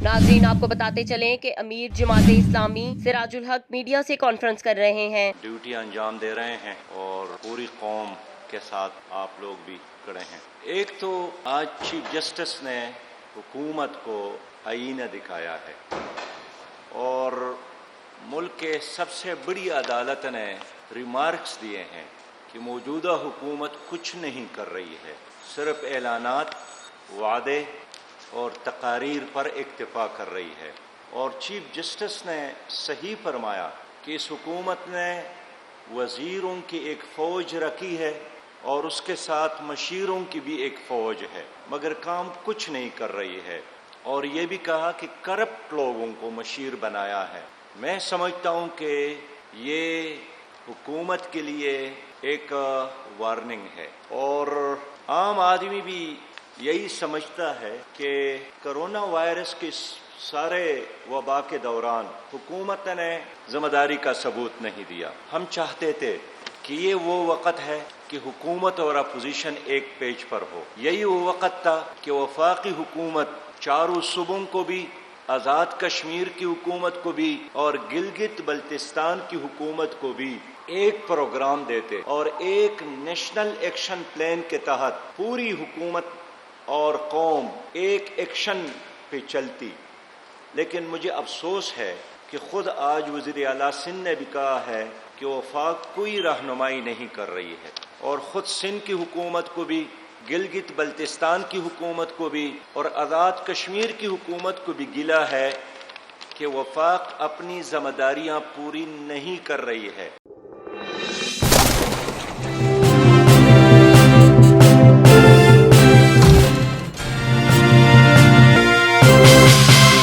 ناظرین آپ کو بتاتے چلیں کہ امیر جماعت اسلامی سراج الحق میڈیا سے کانفرنس کر رہے ہیں۔ ڈیوٹی انجام دے رہے ہیں اور پوری قوم کے ساتھ آپ لوگ بھی کھڑے ہیں۔ ایک تو آج چیف جسٹس نے حکومت کو آئینہ دکھایا ہے اور ملک کے سب سے بڑی عدالت نے ریمارکس دیے ہیں کہ موجودہ حکومت کچھ نہیں کر رہی ہے، صرف اعلانات، وعدے اور تقاریر پر اکتفا کر رہی ہے۔ اور چیف جسٹس نے صحیح فرمایا کہ اس حکومت نے وزیروں کی ایک فوج رکھی ہے اور اس کے ساتھ مشیروں کی بھی ایک فوج ہے، مگر کام کچھ نہیں کر رہی ہے۔ اور یہ بھی کہا کہ کرپٹ لوگوں کو مشیر بنایا ہے۔ میں سمجھتا ہوں کہ یہ حکومت کے لیے ایک وارننگ ہے، اور عام آدمی بھی یہی سمجھتا ہے کہ کرونا وائرس کے سارے وبا کے دوران حکومت نے ذمہ داری کا ثبوت نہیں دیا۔ ہم چاہتے تھے کہ یہ وہ وقت ہے کہ حکومت اور اپوزیشن ایک پیج پر ہو۔ یہی وہ وقت تھا کہ وفاقی حکومت چاروں صوبوں کو بھی، آزاد کشمیر کی حکومت کو بھی اور گلگت بلتستان کی حکومت کو بھی ایک پروگرام دیتے اور ایک نیشنل ایکشن پلان کے تحت پوری حکومت اور قوم ایک ایکشن پہ چلتی۔ لیکن مجھے افسوس ہے کہ خود آج وزیر اعلیٰ سندھ نے بھی کہا ہے کہ وفاق کوئی رہنمائی نہیں کر رہی ہے، اور خود سندھ کی حکومت کو بھی، گلگت بلتستان کی حکومت کو بھی اور آزاد کشمیر کی حکومت کو بھی گلہ ہے کہ وفاق اپنی ذمہ داریاں پوری نہیں کر رہی ہے۔